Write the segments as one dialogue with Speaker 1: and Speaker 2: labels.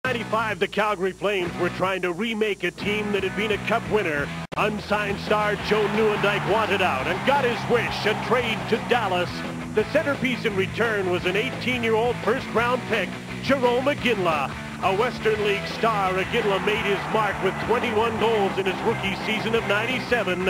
Speaker 1: 1995, the Calgary Flames were trying to remake a team that had been a cup winner. Unsigned star Joe Nieuwendyk wanted out and got his wish, a trade to Dallas. The centerpiece in return was an 18-year-old first-round pick, Jarome Iginla. A Western League star, Iginla made his mark with 21 goals in his rookie season of '97.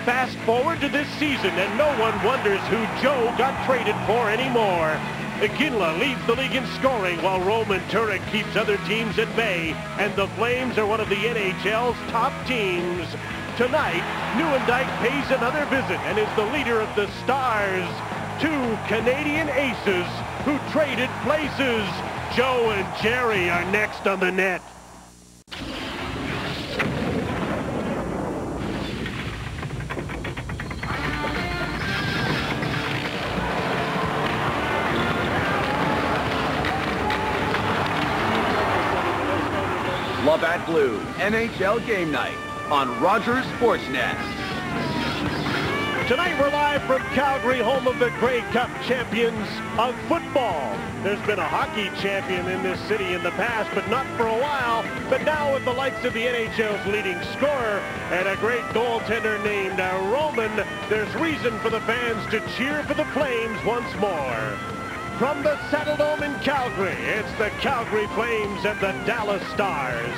Speaker 1: Fast forward to this season, and no one wonders who Joe got traded for anymore. Iginla leads the league in scoring, while Roman Turek keeps other teams at bay, and the Flames are one of the NHL's top teams. Tonight, Nieuwendyk pays another visit and is the leader of the Stars. Two Canadian aces who traded places. Joe and Jerry are next on the net.
Speaker 2: Labatt Blue, NHL Game Night on Rogers Sportsnet.
Speaker 1: Tonight we're live from Calgary, home of the Grey Cup champions of football. There's been a hockey champion in this city in the past, but not for a while. But now with the likes of the NHL's leading scorer and a great goaltender named Roman, there's reason for the fans to cheer for the Flames once more. From the Saddledome in Calgary, it's the Calgary Flames and the Dallas Stars.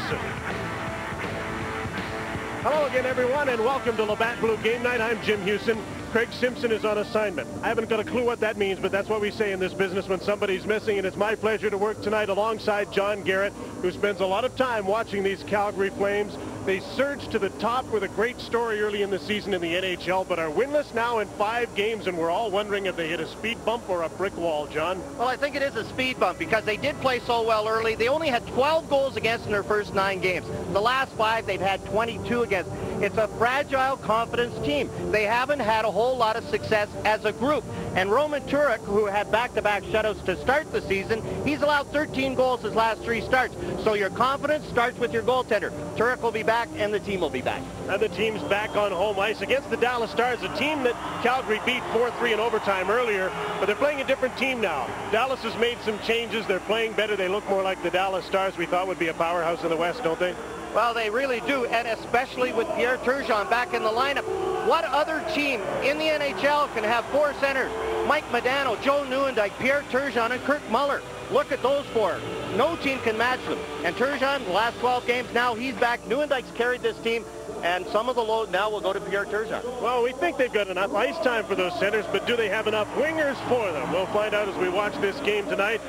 Speaker 1: Hello again, everyone, and welcome to Labatt Blue Game Night. I'm Jim Hughson. Craig Simpson is on assignment. I haven't got a clue what that means, but that's what we say in this business when somebody's missing, and it's my pleasure to work tonight alongside John Garrett, who spends a lot of time watching these Calgary Flames. They surged to the top with a great story early in the season in the NHL, but are winless now in 5 games, and we're all wondering if they hit a speed bump or a brick wall, John.
Speaker 3: Well, I think it is a speed bump because they did play so well early. They only had 12 goals against in their first 9 games. The last 5, they've had 22 against. It's a fragile confidence team. They haven't had a whole lot of success as a group. And Roman Turek, who had back-to-back shutouts to start the season, he's allowed 13 goals his last 3 starts. So your confidence starts with your goaltender. Turek will be back, and the team will be back.
Speaker 1: And the team's back on home ice against the Dallas Stars, a team that Calgary beat 4-3 in overtime earlier, but they're playing a different team now. Dallas has made some changes. They're playing better. They look more like the Dallas Stars we thought would be a powerhouse in the West, don't they?
Speaker 3: Well, they really do, and especially with Pierre Turgeon back in the lineup. What other team in the NHL can have 4 centers? Mike Modano, Joe Nieuwendyk, Pierre Turgeon, and Kirk Muller. Look at those 4. No team can match them. And Turgeon, the last 12 games, now he's back. Nieuwendyk's carried this team, and some of the load now will go to Pierre Turgeon.
Speaker 1: Well, we think they've got enough ice time for those centers, but do they have enough wingers for them? We'll find out as we watch this game tonight.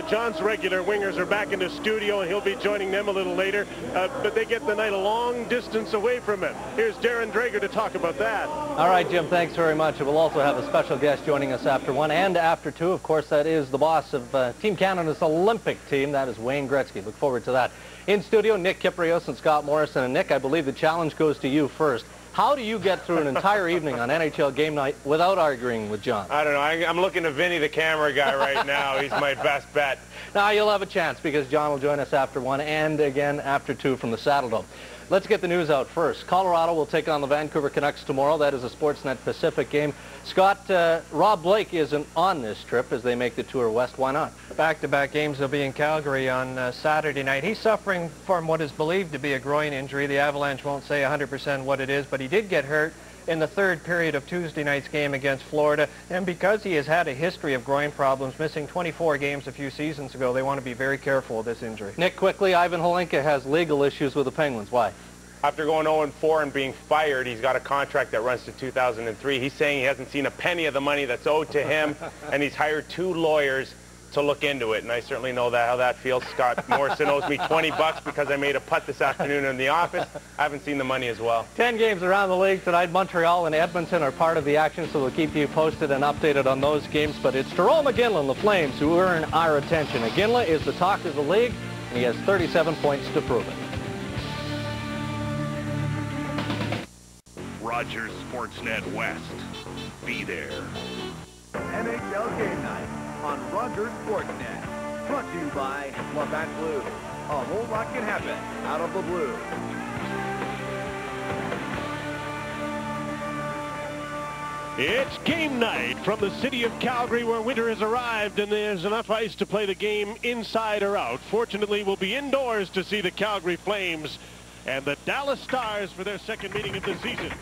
Speaker 1: John's regular wingers are back in the studio, and he'll be joining them a little later. But they get the night a long distance away from him. Here's Darren Dreger to talk about that.
Speaker 4: All right, Jim, thanks very much. We'll also have a special guest joining us after 1 and after 2. Of course, that is the boss of Team Canada's Olympic team. That is Wayne Gretzky. Look forward to that. In studio, Nick Kypreos and Scott Morrison. And Nick, I believe the challenge goes to you first. How do you get through an entire evening on NHL Game Night without arguing with John?
Speaker 5: I don't know. I'm looking to Vinny, the camera guy, right now. He's my best bet.
Speaker 4: Now, you'll have a chance because John will join us after 1 and again after 2 from the Saddledome. Let's get the news out first. Colorado will take on the Vancouver Canucks tomorrow. That is a Sportsnet Pacific game. Scott, Rob Blake isn't on this trip as they make the tour west. Why not?
Speaker 6: Back-to-back games will be in Calgary on Saturday night. He's suffering from what is believed to be a groin injury. The Avalanche won't say 100% what it is, but he did get hurt in the 3rd period of Tuesday night's game against Florida. And because he has had a history of groin problems, missing 24 games a few seasons ago, they want to be very careful with this injury.
Speaker 4: Nick, quickly, Ivan Holinka has legal issues with the Penguins. Why?
Speaker 5: After going 0-4 and being fired, he's got a contract that runs to 2003. He's saying he hasn't seen a penny of the money that's owed to him, and he's hired 2 lawyers to look into it, and I certainly know how that feels. Scott Morrison owes me $20 because I made a putt this afternoon in the office. I haven't seen the money as well.
Speaker 4: 10 games around the league tonight. Montreal and Edmonton are part of the action, so we'll keep you posted and updated on those games. But it's Jarome Iginla and the Flames who earn our attention. Iginla is the talk of the league, and he has 37 points to prove it.
Speaker 7: Rogers Sportsnet West. Be there.
Speaker 2: NHL Game Night on Rogers Sportsnet. Brought to you by Labatt Blue. A whole lot can happen out of the blue.
Speaker 1: It's game night from the city of Calgary, where winter has arrived and there's enough ice to play the game inside or out. Fortunately, we'll be indoors to see the Calgary Flames and the Dallas Stars for their second meeting of the season.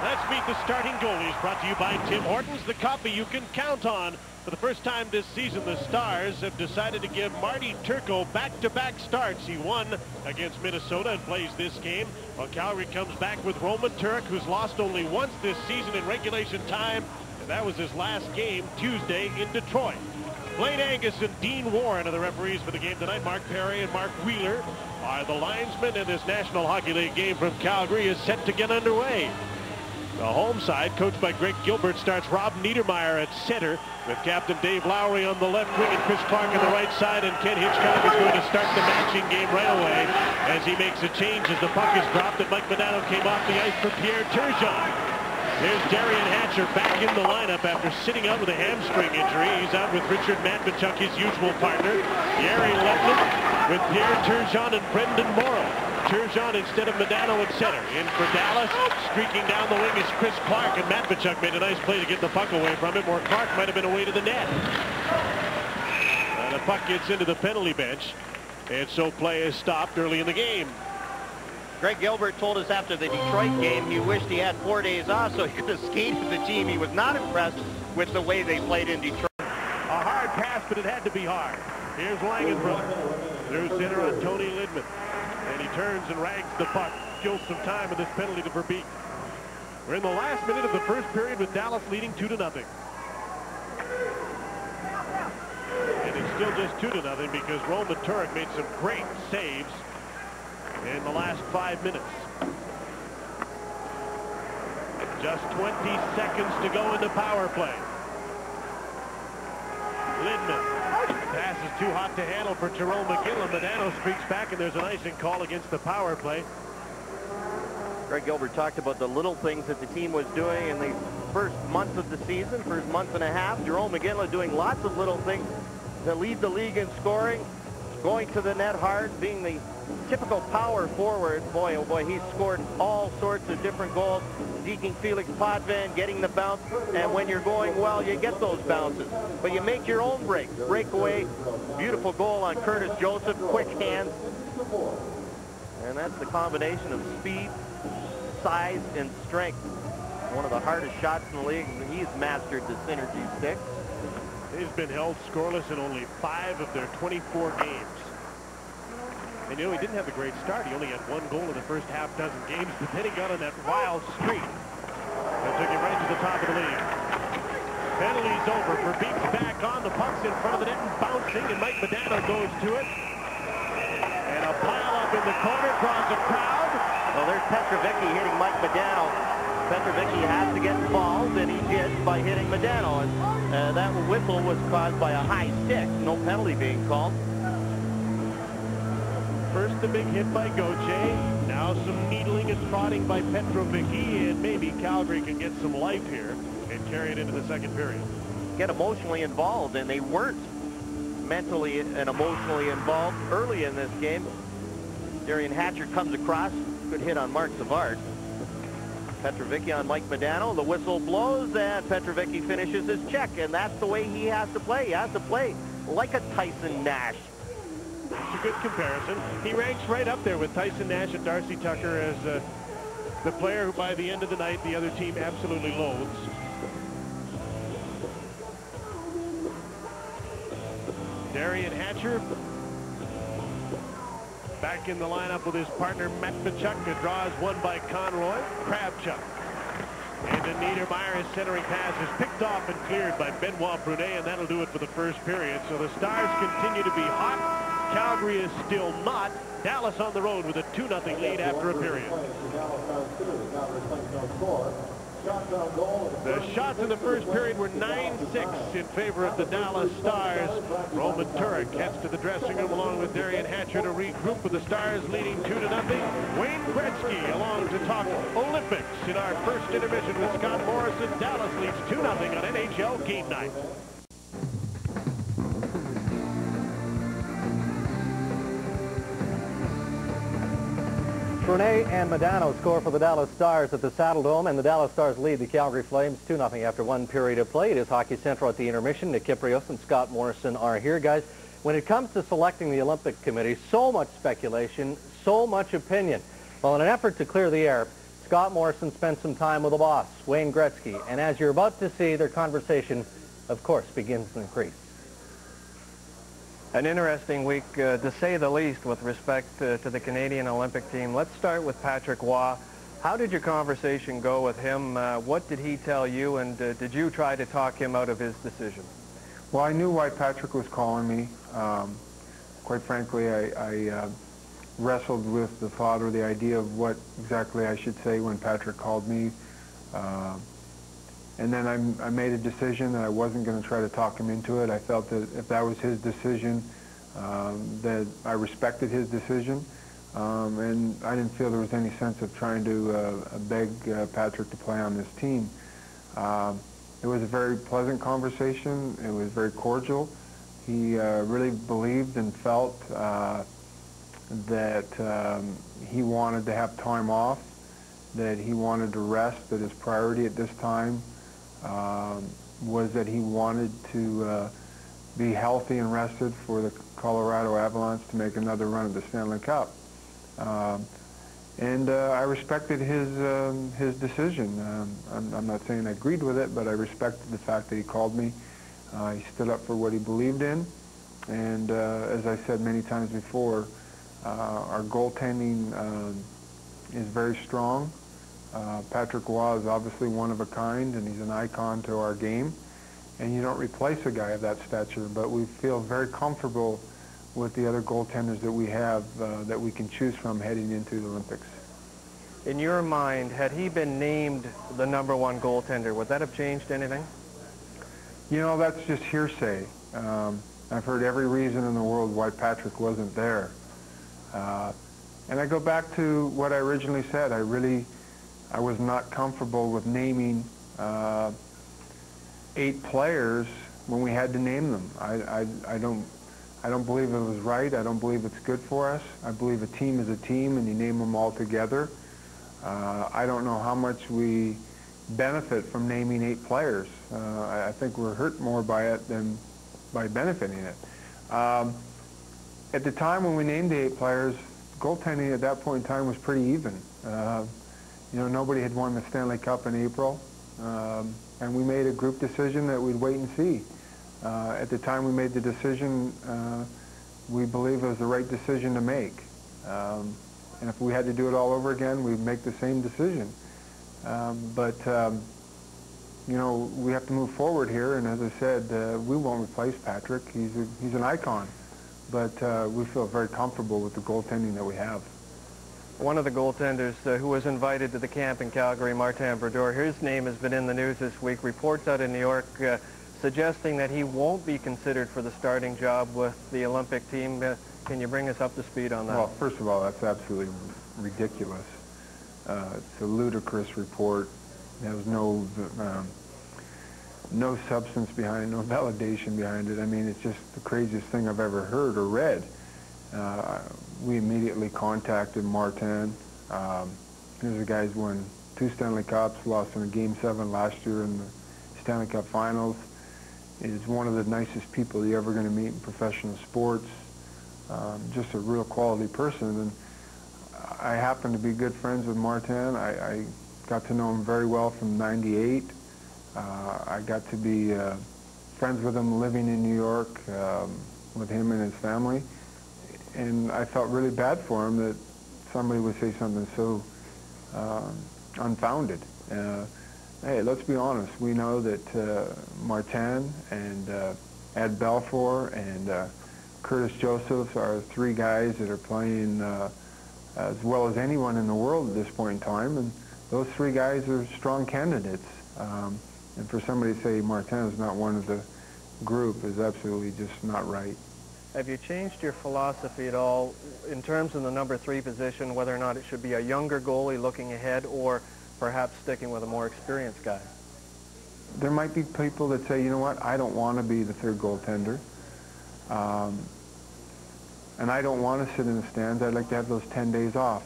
Speaker 1: Let's meet the starting goalies, brought to you by Tim Hortons, the coffee you can count on. For the first time this season, the Stars have decided to give Marty Turco back-to-back starts. He won against Minnesota and plays this game, while Calgary comes back with Roman Turek, who's lost only once this season in regulation time, and that was his last game Tuesday in Detroit. Blaine Angus and Dean Warren are the referees for the game tonight. Mark Perry and Mark Wheeler are the linesmen, and this National Hockey League game from Calgary is set to get underway. The home side, coached by Greg Gilbert, starts Rob Niedermeyer at center, with Captain Dave Lowry on the left wing and Chris Clark on the right side, and Ken Hitchcock is going to start the matching game right away as he makes a change as the puck is dropped and Mike Modano came off the ice for Pierre Turgeon. There's Darren Hatcher back in the lineup after sitting out with a hamstring injury. He's out with Richard Matvichuk, his usual partner. Yari Letman with Pierre Turgeon and Brendan Morrow. Turgeon instead of Modano at center. In for Dallas, streaking down the wing is Chris Clark, and Matvichuk made a nice play to get the puck away from him, or Clark might have been away to the net. The puck gets into the penalty bench, and so play is stopped early in the game.
Speaker 3: Greg Gilbert told us after the Detroit game he wished he had 4 days off so he could have skated the team. He was not impressed with the way they played in Detroit.
Speaker 1: A hard pass, but it had to be hard. Here's Langenbrunner through center on Tony Lidman. And he turns and rags the puck. Kills some time with this penalty to Verbeek. We're in the last minute of the first period with Dallas leading 2-0. And it's still just 2-0 because Roman Turek made some great saves in the last 5 minutes. Just 20 seconds to go in the power play. Lidman. Pass is too hot to handle for Jerome McGinley. Modano streaks back, and there's an icing call against the power play.
Speaker 3: Greg Gilbert talked about the little things that the team was doing in the first month of the season, first month and a half. Jerome McGinley doing lots of little things that lead the league in scoring, going to the net hard, being the typical power forward. Boy, oh boy, he's scored all sorts of different goals. Deking Felix Potvin, getting the bounce, and when you're going well, you get those bounces. But you make your own break. Breakaway, beautiful goal on Curtis Joseph, quick hands. And that's the combination of speed, size, and strength. One of the hardest shots in the league. He's mastered the synergy stick.
Speaker 1: He's been held scoreless in only 5 of their 24 games. And you know, he didn't have a great start. He only had 1 goal in the first half dozen games, but then he got on that wild streak that took him right to the top of the league. Penalty's over. Verbeek's back on. The puck's in front of the net and bouncing, and Mike Modano goes to it. And a pile-up in the corner draws a crowd.
Speaker 3: Well, there's Petrovicki hitting Mike Modano. Petrovicki has to get involved, and he did by hitting Modano. And that whistle was caused by a high stick. No penalty being called.
Speaker 1: First the big hit by Gauthier, now some needling and prodding by Petrovicki, and maybe Calgary can get some life here and carry it into the second period.
Speaker 3: Get emotionally involved, and they weren't mentally and emotionally involved early in this game. Darian Hatcher comes across, good hit on Mark Savard. Petrovicki on Mike Modano, the whistle blows, and Petrovicki finishes his check, and that's the way he has to play. He has to play like a Tyson Nash.
Speaker 1: It's a good comparison. He ranks right up there with Tyson Nash and Darcy Tucker as the player who by the end of the night the other team absolutely loathes. Darian Hatcher back in the lineup with his partner Matvichuk. Draws one by Conroy. Kravchuk. And then Niedermeyer, his centering pass is picked off and cleared by Benoit Brunet, and that'll do it for the first period. So the Stars continue to be hot. Calgary is still not. Dallas on the road with a 2-0 lead after a period. The shots in the first period were 9-6 in favor of the Dallas Stars. Roman Turek heads to the dressing room along with Darian Hatcher to regroup with the Stars leading 2-0. Wayne Gretzky along to talk Olympics in our first intermission with Scott Morrison. Dallas leads 2-0 on NHL Game Night.
Speaker 4: Rene and Modano score for the Dallas Stars at the Saddle Dome, and the Dallas Stars lead the Calgary Flames 2-0 after one period of play. It is Hockey Central at the intermission. Nick Kypreos and Scott Morrison are here. Guys, when it comes to selecting the Olympic Committee, so much speculation, so much opinion. Well, in an effort to clear the air, Scott Morrison spent some time with the boss, Wayne Gretzky, and as you're about to see, their conversation, of course, begins in Greece.
Speaker 6: An interesting week, to say the least, with respect to the Canadian Olympic team. Let's start with Patrick Roy. How did your conversation go with him? What did he tell you, and did you try to talk him out of his decision?
Speaker 8: Well, I knew why Patrick was calling me. Quite frankly, I wrestled with the thought or the idea of what exactly I should say when Patrick called me. And then I made a decision that I wasn't going to try to talk him into it. I felt that if that was his decision, that I respected his decision. And I didn't feel there was any sense of trying to beg Patrick to play on this team. It was a very pleasant conversation. It was very cordial. He really believed and felt that he wanted to have time off, that he wanted to rest, that his priority at this time was that he wanted to be healthy and rested for the Colorado Avalanche to make another run at the Stanley Cup. And I respected his decision. I'm not saying I agreed with it, but I respected the fact that he called me. He stood up for what he believed in. And as I said many times before, our goaltending is very strong. Patrick Roy is obviously one of a kind, and he's an icon to our game. And you don't replace a guy of that stature, but we feel very comfortable with the other goaltenders that we have that we can choose from heading into the Olympics.
Speaker 6: In your mind, had he been named the #1 goaltender, would that have changed anything?
Speaker 8: You know, that's just hearsay. I've heard every reason in the world why Patrick wasn't there. And I go back to what I originally said. I was not comfortable with naming 8 players when we had to name them. I don't believe it was right. I don't believe it's good for us. I believe a team is a team, and you name them all together. I don't know how much we benefit from naming 8 players. I think we're hurt more by it than by benefiting it. At the time when we named the 8 players, goaltending at that point in time was pretty even. You know, nobody had won the Stanley Cup in April, and we made a group decision that we'd wait and see. At the time we made the decision, we believe it was the right decision to make. And if we had to do it all over again, we'd make the same decision. You know, we have to move forward here, and as I said, we won't replace Patrick. He's an icon, but we feel very comfortable with the goaltending that we have.
Speaker 6: One of the goaltenders who was invited to the camp in Calgary, Martin Brodeur, his name has been in the news this week. Reports out in New York suggesting that he won't be considered for the starting job with the Olympic team. Can you bring us up to speed on that?
Speaker 8: Well, first of all, that's absolutely ridiculous. It's a ludicrous report. There was no substance behind it, no validation behind it. I mean, it's just the craziest thing I've ever heard or read. We immediately contacted Martin. He's a guy who's won 2 Stanley Cups, lost in a Game 7 last year in the Stanley Cup Finals. He's one of the nicest people you're ever going to meet in professional sports. Just a real quality person. And I happen to be good friends with Martin. I got to know him very well from '98. I got to be friends with him living in New York with him and his family. And I felt really bad for him that somebody would say something so unfounded. Hey, let's be honest. We know that Martin and Ed Belfour and Curtis Josephs are 3 guys that are playing as well as anyone in the world at this point in time. And those 3 guys are strong candidates. And for somebody to say Martin is not one of the group is absolutely just not right.
Speaker 6: Have you changed your philosophy at all in terms of the #3 position, whether or not it should be a younger goalie looking ahead or perhaps sticking with a more experienced guy?
Speaker 8: There might be people that say, you know what, I don't want to be the 3rd goaltender. And I don't want to sit in the stands. I'd like to have those 10 days off.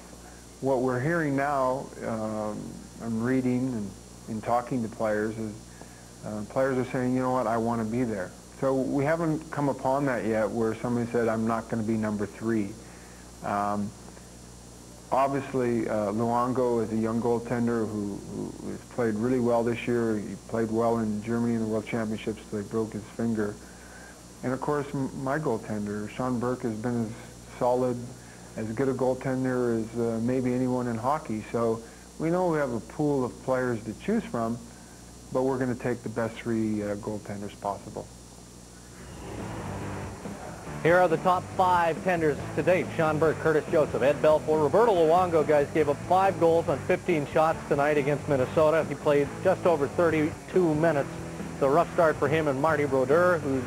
Speaker 8: what we're hearing now, I'm reading and in talking to players, is players are saying, you know what, I want to be there. So we haven't come upon that yet where somebody said, I'm not going to be number 3. Obviously, Luongo is a young goaltender who has played really well this year. He played well in Germany in the World Championships. They broke his finger. And of course, my goaltender, Sean Burke, has been as solid, as good a goaltender as maybe anyone in hockey. So we know we have a pool of players to choose from, but we're going to take the best 3 goaltenders possible.
Speaker 4: Here are the top 5 tenders to date. Sean Burke, Curtis Joseph, Ed Belfour, Roberto Luongo, guys, gave up 5 goals on 15 shots tonight against Minnesota. He played just over 32 minutes. It's a rough start for him and Marty Brodeur, who's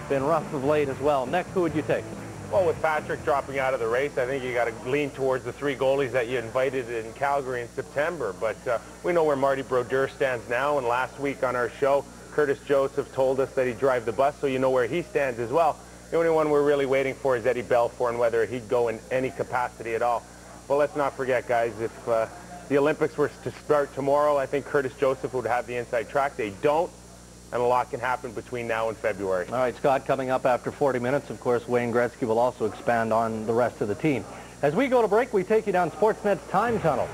Speaker 4: been rough of late as well. Nick, who would you take?
Speaker 5: Well, with Patrick dropping out of the race, I think you got to lean towards the 3 goalies that you invited in Calgary in September. But we know where Marty Brodeur stands now, and last week on our show, Curtis Joseph told us that he'd drive the bus, so you know where he stands as well. The only one we're really waiting for is Eddie Belfour and whether he'd go in any capacity at all. But let's not forget, guys, if the Olympics were to start tomorrow, I think Curtis Joseph would have the inside track. They don't, and a lot can happen between now and February. All
Speaker 4: right, Scott, coming up after 40 minutes, of course, Wayne Gretzky will also expand on the rest of the team. As we go to break, we take you down Sportsnet's time tunnel.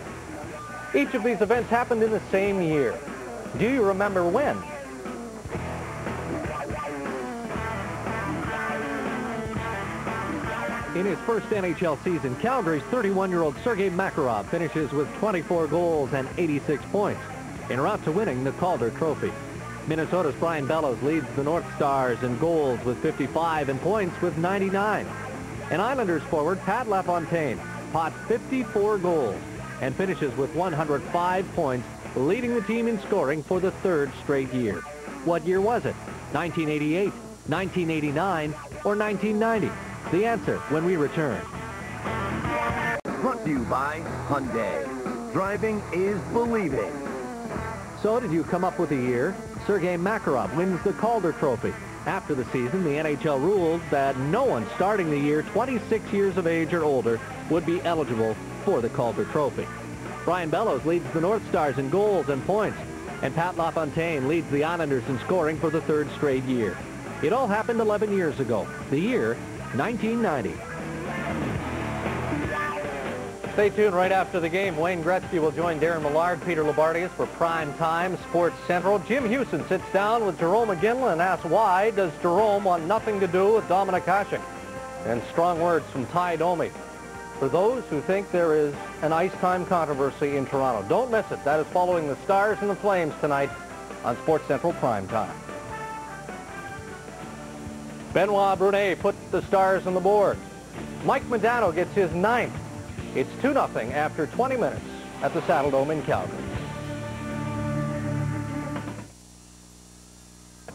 Speaker 4: Each of these events happened in the same year. Do you remember when? In his first NHL season, Calgary's 31-year-old Sergei Makarov finishes with 24 goals and 86 points, en route to winning the Calder Trophy. Minnesota's Brian Bellows leads the North Stars in goals with 55 and points with 99. And Islanders forward Pat LaFontaine pots 54 goals and finishes with 105 points, leading the team in scoring for the 3rd straight year. What year was it? 1988, 1989, or 1990? The answer when we return.
Speaker 2: Brought to you by Hyundai. Driving is believing.
Speaker 4: So did you come up with a year? Sergei Makarov wins the Calder Trophy. After the season, the NHL ruled that no one starting the year 26 years of age or older would be eligible for the Calder Trophy. Brian Bellows leads the North Stars in goals and points, and Pat LaFontaine leads the Islanders in scoring for the 3rd straight year. It all happened 11 years ago, the year 1990. Stay tuned. Right after the game, Wayne Gretzky will join Darren Millard, Peter Labardius for Prime Time Sports Central. Jim Hughson sits down with Jerome McGinley and asks why does Jerome want nothing to do with Dominik Hasek? And strong words from Ty Domi for those who think there is an ice time controversy in Toronto. Don't miss it. That is following the Stars and the Flames tonight on Sports Central Prime Time. Benoit Brunet put the Stars on the board. Mike Modano gets his 9th. It's 2-0 after 20 minutes at the Saddledome in Calgary.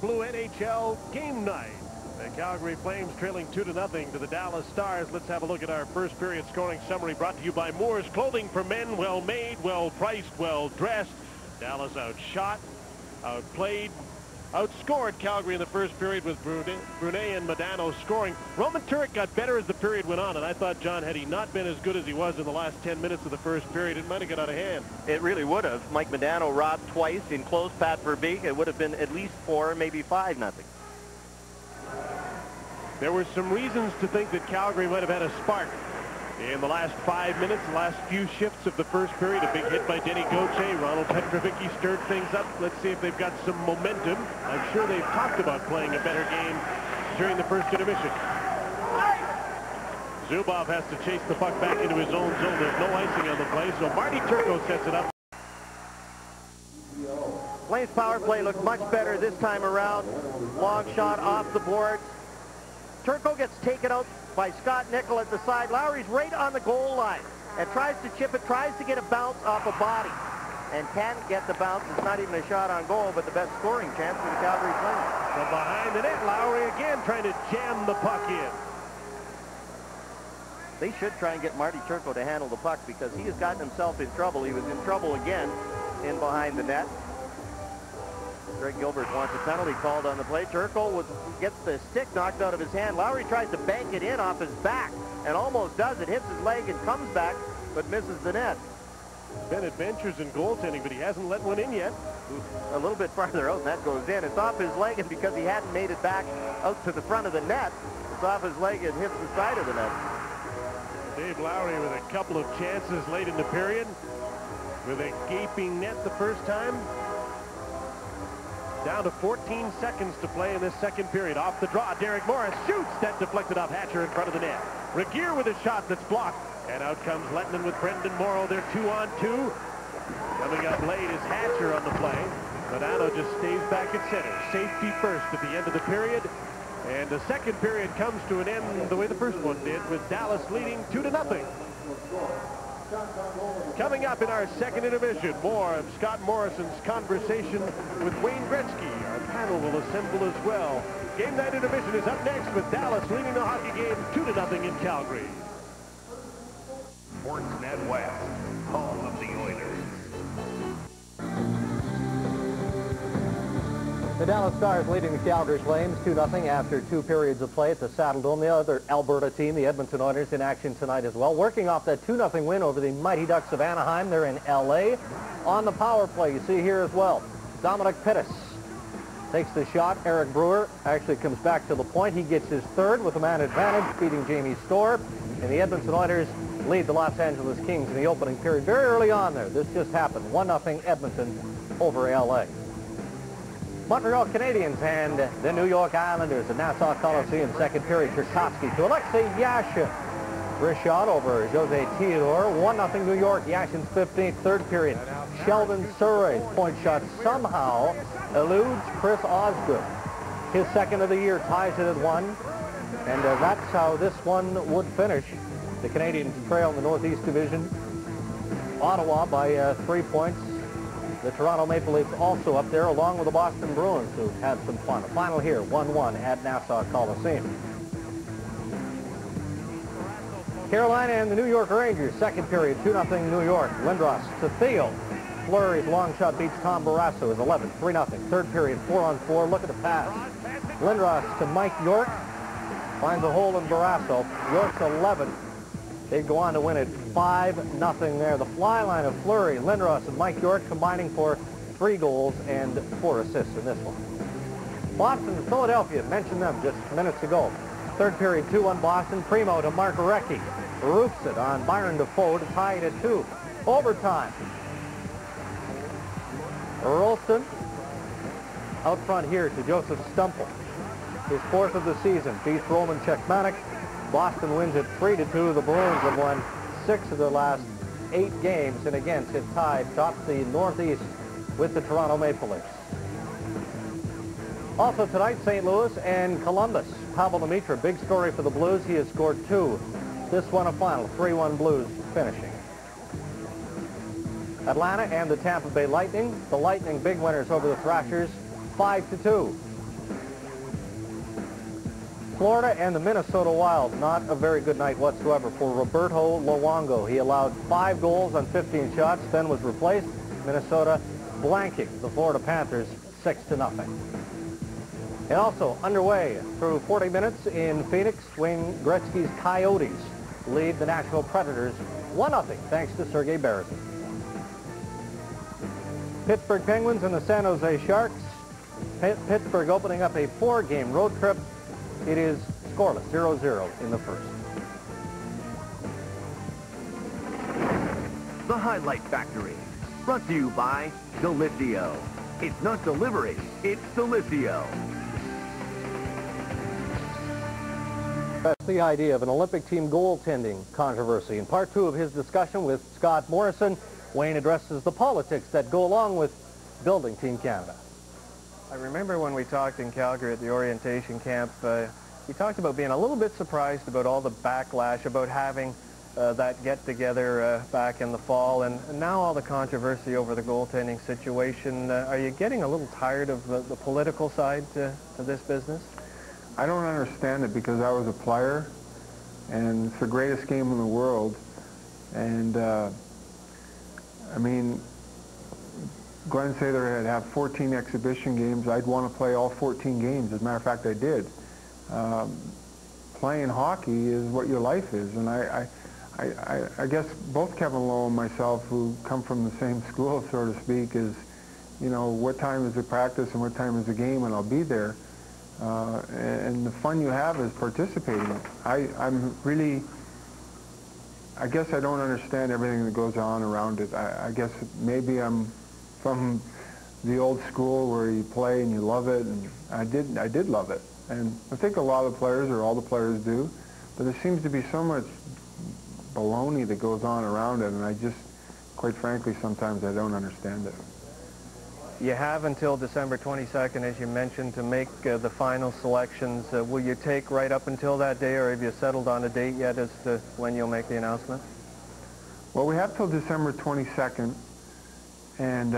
Speaker 1: Blue NHL game night. The Calgary Flames trailing 2-0 to the Dallas Stars. Let's have a look at our first period scoring summary brought to you by Moore's Clothing for Men. Well made, well priced, well dressed. Dallas outshot, outplayed, outscored Calgary in the first period with Brunet and Modano scoring. Roman Turek got better as the period went on, and I thought, John, had he not been as good as he was in the last 10 minutes of the first period, it might have got out of hand.
Speaker 3: It really would have. Mike Modano robbed twice in close. Pat Verbeek, it would have been at least 4, maybe 5-0.
Speaker 1: There were some reasons to think that Calgary might have had a spark. In the last 5 minutes, the last few shifts of the first period, a big hit by Denny Gauthier. Ronald Petrovicki stirred things up. Let's see if they've got some momentum. I'm sure they've talked about playing a better game during the first intermission. Zubov has to chase the puck back into his own zone. There's no icing on the play, so Marty Turco sets it up.
Speaker 3: Flames power play looked much better this time around. Long shot off the board. Turco gets taken out by Scott Nickel at the side. Lowry's right on the goal line and tries to chip it, tries to get a bounce off a body, and can't get the bounce. It's not even a shot on goal, but the best scoring chance for the Calgary Flames.
Speaker 1: From behind the net, Lowry again trying to jam the puck in.
Speaker 3: They should try and get Marty Turco to handle the puck because he has gotten himself in trouble. He was in trouble again in behind the net. Greg Gilbert wants a penalty called on the play. Turco gets the stick knocked out of his hand. Lowry tries to bank it in off his back and almost does. It hits his leg and comes back, but misses the net.
Speaker 1: Been adventures in goaltending, but he hasn't let one in yet.
Speaker 3: A little bit farther out, and that goes in. It's off his leg, and because he hadn't made it back out to the front of the net, it's off his leg and hits the side of the net.
Speaker 1: Dave Lowry with a couple of chances late in the period, with a gaping net the first time. Down to 14 seconds to play in this second period. Off the draw, Derek Morris shoots. That deflected off Hatcher in front of the net. Regier with a shot that's blocked. And out comes Lettman with Brendan Morrow. They're 2-on-2. Coming up late is Hatcher on the play. Bonanno just stays back at center. Safety first at the end of the period. And the second period comes to an end the way the first one did, with Dallas leading 2-0. Coming up in our second intermission, more of Scott Morrison's conversation with Wayne Gretzky. Our panel will assemble as well. Game night intermission is up next with Dallas leading the hockey game 2-0 in Calgary.
Speaker 7: Sportsnet West, home of the Oilers.
Speaker 4: The Dallas Stars leading the Calgary Flames 2-0 after 2 periods of play at the Saddle Dome. The other Alberta team, the Edmonton Oilers, in action tonight as well. Working off that 2-0 win over the Mighty Ducks of Anaheim. They're in L.A. On the power play, you see here as well, Dominic Pittis takes the shot. Eric Brewer actually comes back to the point. He gets his third with a man advantage, beating Jamie Storr. And the Edmonton Oilers lead the Los Angeles Kings in the opening period. Very early on there, this just happened. 1-0 Edmonton over L.A. Montreal Canadiens and the New York Islanders at Nassau Coliseum. Second period, Tchaikovsky to Alexei Yashin. Wrist shot over Jose Theodore. 1-0 New York. Yashin's 15th. Third period, Sheldon Surrey's point shot somehow eludes Chris Osgood. His second of the year, ties it at 1. And that's how this one would finish. The Canadiens trail in the Northeast Division Ottawa by 3 points. The Toronto Maple Leafs also up there, along with the Boston Bruins, who had some fun. The final here, 1-1 at Nassau Coliseum. Carolina and the New York Rangers, second period, 2-0 New York. Lindros to Theo. Fleury's long shot beats Tom Barrasso, is 11, 3-0. Third period, 4-on-4. Look at the pass. Lindros to Mike York. Finds a hole in Barrasso. York's 11. They'd go on to win it 5-0 there. The fly line of Fleury, Lindros, and Mike York combining for 3 goals and 4 assists in this one. Boston and Philadelphia, mentioned them just minutes ago. Third period, 2-1 Boston. Primo to Mark Orecki. Roofs it on Byron Defoe to tie it at 2. Overtime. Rolston out front here to Joseph Stumple. His 4th of the season. Beats Roman Czechmanek. Boston wins it 3-2. The Bruins have won 6 of their last 8 games, and again sit tied, tops the Northeast with the Toronto Maple Leafs. Also tonight, St. Louis and Columbus. Pavel Demitra, big story for the Blues. He has scored 2. This one a final, 3-1 Blues finishing. Atlanta and the Tampa Bay Lightning. The Lightning big winners over the Thrashers, 5-2. Florida and the Minnesota Wild, not a very good night whatsoever for Roberto Luongo. He allowed 5 goals on 15 shots, then was replaced. Minnesota blanking the Florida Panthers 6-0. And also underway through 40 minutes in Phoenix, Wayne Gretzky's Coyotes lead the Nashville Predators 1-0 thanks to Sergei Berezin. Pittsburgh Penguins and the San Jose Sharks. Pittsburgh opening up a 4-game road trip. It is scoreless, 0-0 in the first.
Speaker 2: The Highlight Factory, brought to you by Delicio. It's not delivery, it's Delicio.
Speaker 4: That's the idea of an Olympic team goaltending controversy. In part 2 of his discussion with Scott Morrison, Wayne addresses the politics that go along with building Team Canada.
Speaker 6: I remember when we talked in Calgary at the orientation camp, we talked about being a little bit surprised about all the backlash about having that get-together back in the fall, and now all the controversy over the goaltending situation. Are you getting a little tired of the political side to this business?
Speaker 8: I don't understand it because I was a player, and it's the greatest game in the world. And, I mean, Glenn Sather had 14 exhibition games. I'd want to play all 14 games. As a matter of fact, I did. Playing hockey is what your life is, and I I guess both Kevin Lowe and myself, who come from the same school, so to speak, is, you know, what time is the practice and what time is the game, and I'll be there. And the fun you have is participating. I'm really, I guess I don't understand everything that goes on around it. I guess maybe I'm from the old school where you play and you love it, and I did love it. And I think a lot of the players, or all the players, do, but there seems to be so much baloney that goes on around it, and I just, quite frankly, sometimes I don't understand it.
Speaker 6: You have until December 22nd, as you mentioned, to make the final selections. Will you take right up until that day, or have you settled on a date yet as to when you'll make the announcement?
Speaker 8: Well, we have till December 22nd, and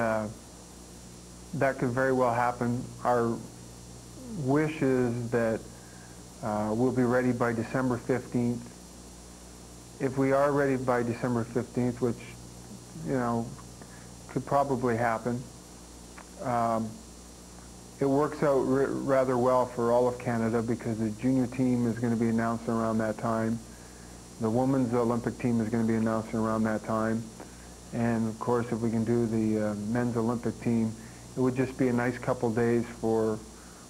Speaker 8: that could very well happen. Our wish is that we'll be ready by December 15th. If we are ready by December 15th, which, you know, could probably happen, it works out rather well for all of Canada, because the junior team is going to be announced around that time. The women's Olympic team is going to be announced around that time. And of course, if we can do the men's Olympic team, it would just be a nice couple days for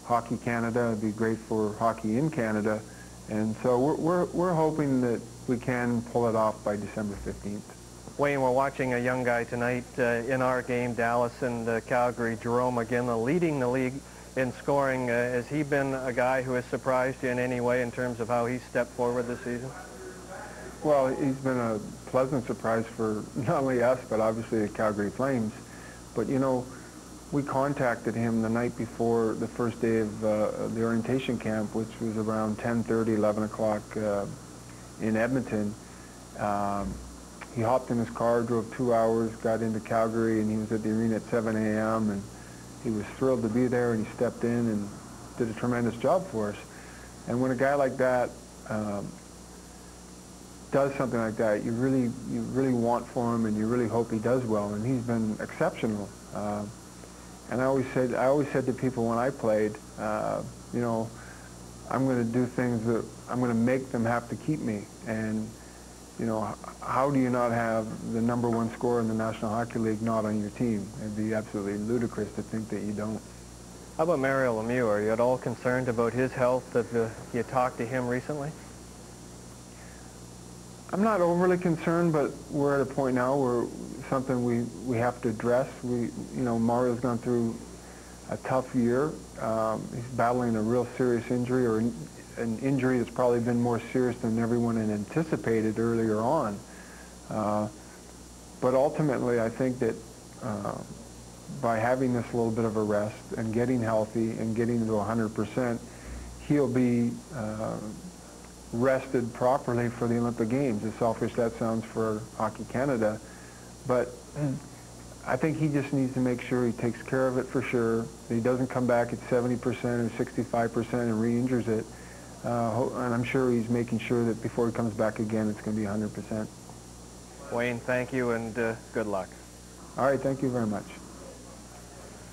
Speaker 8: Hockey Canada. It'd be great for hockey in Canada. And so we're hoping that we can pull it off by December 15th.
Speaker 6: Wayne, we're watching a young guy tonight in our game, Dallas and Calgary, Jerome McGinley, leading the league in scoring. Has he been a guy who has surprised you in any way in terms of how he's stepped forward this season?
Speaker 8: Well, he's been a pleasant surprise for not only us, but obviously the Calgary Flames. But, you know, we contacted him the night before the first day of the orientation camp, which was around 10:30, 11 o'clock in Edmonton. He hopped in his car, drove 2 hours, got into Calgary, and he was at the arena at 7 a.m., and he was thrilled to be there, and he stepped in and did a tremendous job for us. And when a guy like that does something like that, you really want for him, and you really hope he does well, and he's been exceptional. And I always said to people when I played, you know, I'm going to do things that I'm going to make them have to keep me. And, you know, how do you not have the #1 scorer in the National Hockey League not on your team? It'd be absolutely ludicrous to think that you don't.
Speaker 6: How about Mario Lemieux? Are you at all concerned about his health? That you talked to him recently?
Speaker 8: I'm not overly concerned, but we're at a point now where something we have to address. You know, Mario's gone through a tough year. He's battling a real serious injury, or an injury that's probably been more serious than everyone had anticipated earlier on. But ultimately, I think that by having this little bit of a rest and getting healthy and getting to 100%, he'll be rested properly for the Olympic Games, as selfish that sounds for Hockey Canada. But I think he just needs to make sure he takes care of it for sure, that he doesn't come back at 70% or 65% and re-injures it. And I'm sure he's making sure that before he comes back again, it's going to be 100%.
Speaker 6: Wayne, thank you, and good luck.
Speaker 8: All right, thank you very much.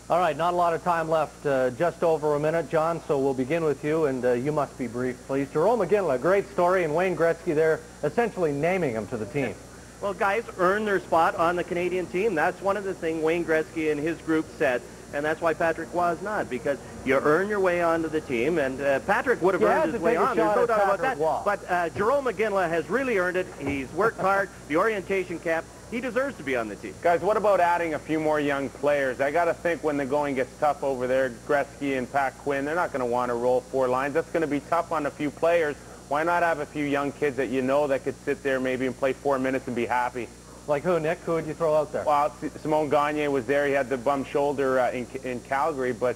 Speaker 4: All right, not a lot of time left, just over a minute, John, so we'll begin with you, and you must be brief, please. Jerome McGinley, great story, and Wayne Gretzky there essentially naming him to the team.
Speaker 3: Well, guys earn their spot on the Canadian team. That's one of the things Wayne Gretzky and his group said, and that's why Patrick Roy is not, because you earn your way onto the team, and Patrick would have earned his way on. There's no doubt about that. But Jerome McGinley has really earned it. He's worked hard. The orientation camp, he deserves to be on the team.
Speaker 5: Guys, what about adding a few more young players? I got to think when the going gets tough over there, Gretzky and Pat Quinn, they're not going to want to roll 4 lines. That's going to be tough on a few players. Why not have a few young kids that you know that could sit there maybe and play 4 minutes and be happy?
Speaker 4: Like who, Nick? Who would you throw out there?
Speaker 5: Well, Simone Gagne was there. He had the bum shoulder in Calgary, but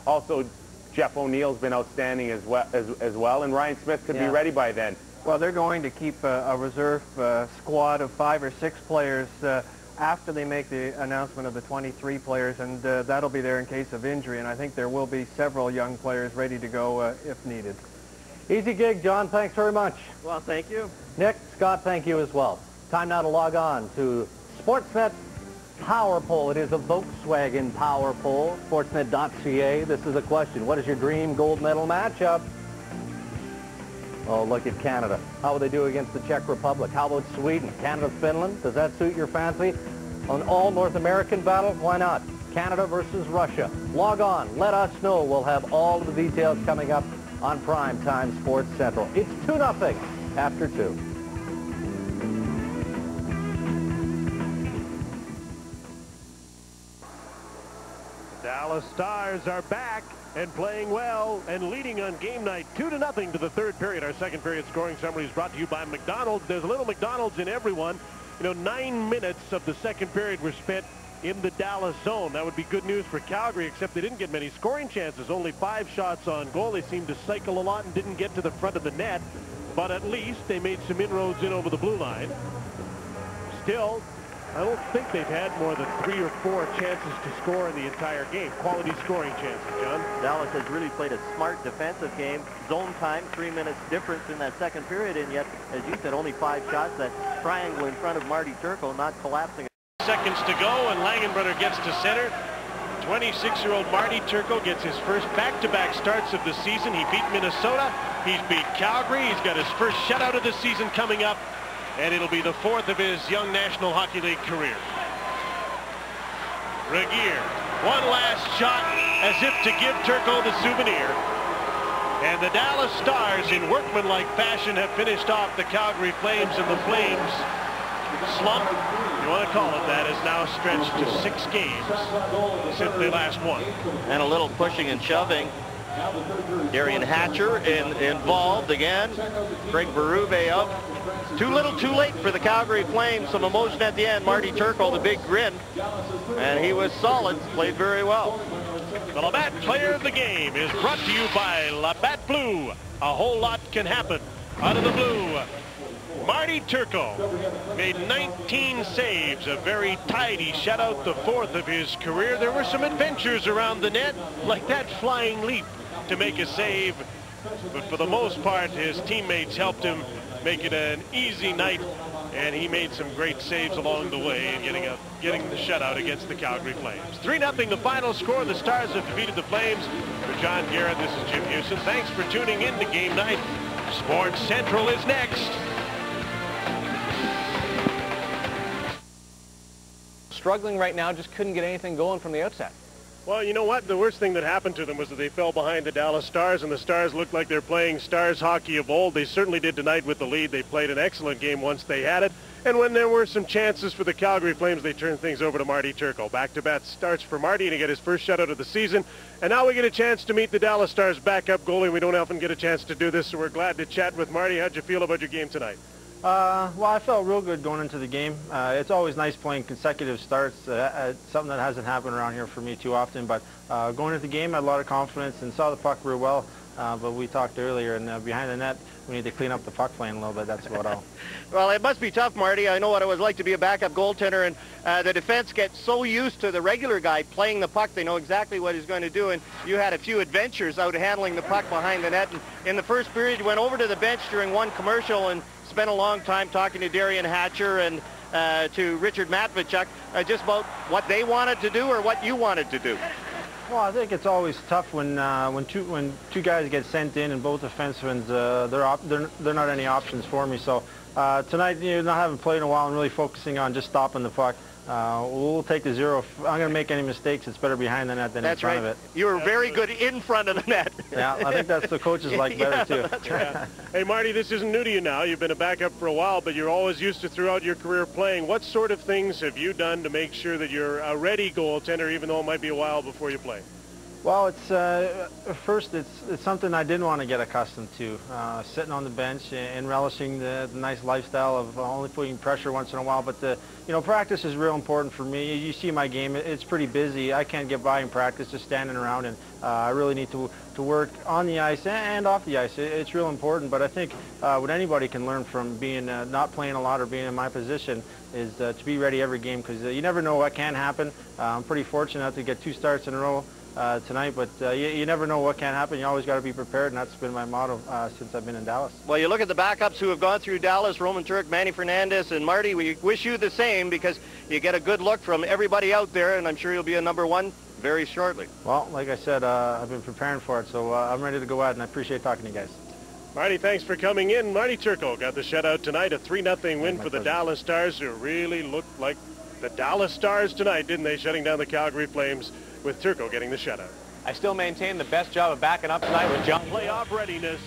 Speaker 5: also Jeff O'Neill's been outstanding as well, and Ryan Smith could be ready by then.
Speaker 6: Well, they're going to keep a reserve squad of 5 or 6 players after they make the announcement of the 23 players, and that'll be there in case of injury, and I think there will be several young players ready to go if needed.
Speaker 4: Easy gig, John. Thanks very much.
Speaker 3: Well, thank you.
Speaker 4: Nick, Scott, thank you as well. Time now to log on to Sportsnet Power Poll. It is a Volkswagen Power Poll, sportsnet.ca. This is a question. What is your dream gold medal matchup? Oh, look at Canada. How will they do against the Czech Republic? How about Sweden? Canada, Finland? Does that suit your fancy? An all-North American battle? Why not? Canada versus Russia. Log on. Let us know. We'll have all of the details coming up on Primetime Sports Central. It's 2-0 after 2.
Speaker 1: Dallas Stars are back and playing well and leading on game night 2-0 to the third period. Our second period scoring summary is brought to you by McDonald's. There's a little McDonald's in everyone. You know, 9 minutes of the second period were spent in the Dallas zone. That would be good news for Calgary, except they didn't get many scoring chances. Only 5 shots on goal. They seemed to cycle a lot and didn't get to the front of the net. But at least they made some inroads in over the blue line. Still, I don't think they've had more than 3 or 4 chances to score in the entire game. Quality scoring chances, John.
Speaker 3: Dallas has really played a smart defensive game. Zone time, 3 minutes difference in that second period, and yet, as you said, only 5 shots. That triangle in front of Marty Turco not collapsing.
Speaker 1: Seconds to go, and Langenbrunner gets to center. 26-year-old Marty Turco gets his first back-to-back starts of the season. He beat Minnesota. He's beat Calgary. He's got his first shutout of the season coming up. And it'll be the 4th of his young National Hockey League career. Dreger, one last shot as if to give Turco the souvenir. And the Dallas Stars, in workmanlike fashion, have finished off the Calgary Flames, and the Flames slump, you want to call it that, is now stretched to 6 games since they last won.
Speaker 3: And a little pushing and shoving. Darren Hatcher involved again. Craig Berube up. Too little too late for the Calgary Flames. Some emotion at the end. Marty Turco, the big grin. And he was solid. Played very well.
Speaker 1: The Labatt Player of the Game is brought to you by Labatt Blue. A whole lot can happen out of the blue. Marty Turco made 19 saves, a very tidy shutout, the 4th of his career. There were some adventures around the net, like that flying leap to make a save. But for the most part, his teammates helped him make it an easy night, and he made some great saves along the way in getting the shutout against the Calgary Flames. 3-0 the final score. The Stars have defeated the Flames. For John Garrett, this is Jim Hughson. Thanks for tuning in to Game Night. Sports Central is next.
Speaker 4: Struggling right now, just couldn't get anything going from the outset.
Speaker 1: Well, you know what? The worst thing that happened to them was that they fell behind the Dallas Stars, and the Stars looked like they're playing Stars hockey of old. They certainly did tonight with the lead. They played an excellent game once they had it. And when there were some chances for the Calgary Flames, they turned things over to Marty Turco. Back-to-back starts for Marty to get his first shutout of the season. And now we get a chance to meet the Dallas Stars backup goalie. We don't often get a chance to do this, so we're glad to chat with Marty. How'd you feel about your game tonight?
Speaker 9: Well, I felt real good going into the game. It's always nice playing consecutive starts, something that hasn't happened around here for me too often. But going into the game, I had a lot of confidence and saw the puck real well. But we talked earlier, and behind the net, we need to clean up the puck playing a little bit. That's about all.
Speaker 3: Well, it must be tough, Marty. I know what it was like to be a backup goaltender, and the defense gets so used to the regular guy playing the puck, they know exactly what he's going to do, and you had a few adventures out handling the puck behind the net. And in the first period, you went over to the bench during one commercial and spent a long time talking to Darren Hatcher and to Richard Matvechuk just about what they wanted to do or what you wanted to do.
Speaker 9: Well, I think it's always tough when two guys get sent in and both defensemen they're not any options for me. So tonight, not having played in a while and really focusing on just stopping the puck. We'll take the 0. If I'm going to make any mistakes, it's better behind the net than in front of it.
Speaker 3: You were very good in front of the net.
Speaker 9: Yeah, I think that's the coaches like better too.
Speaker 3: That's right.
Speaker 1: Hey, Marty, this isn't new to you now. You've been a backup for a while, but you're always used to throughout your career playing. What sort of things have you done to make sure that you're a ready goaltender, even though it might be a while before you play?
Speaker 9: Well, first it's something I didn't want to get accustomed to, sitting on the bench and relishing the nice lifestyle of only putting pressure once in a while. But practice is real important for me. You see my game; it's pretty busy. I can't get by in practice just standing around, and I really need to work on the ice and off the ice. It's real important. But I think what anybody can learn from being not playing a lot or being in my position is to be ready every game, because you never know what can happen. I'm pretty fortunate to get 2 starts in a row tonight, but you never know what can happen. You always got to be prepared, and that's been my motto since I've been in Dallas.
Speaker 3: Well, you look at the backups who have gone through Dallas, Roman Turk, Manny Fernandez, and Marty. We wish you the same, because you get a good look from everybody out there, and I'm sure you'll be a #1 very shortly.
Speaker 9: Well, like I said, I've been preparing for it, so I'm ready to go out, and I appreciate talking to you guys.
Speaker 1: Marty, thanks for coming in. Marty Turco got the shutout tonight, a 3-0 win for the Dallas Stars, who really looked like the Dallas Stars tonight, didn't they, shutting down the Calgary Flames, with Turco getting the shutout.
Speaker 10: I still maintain the best job of backing up tonight with John.
Speaker 1: Playoff readiness.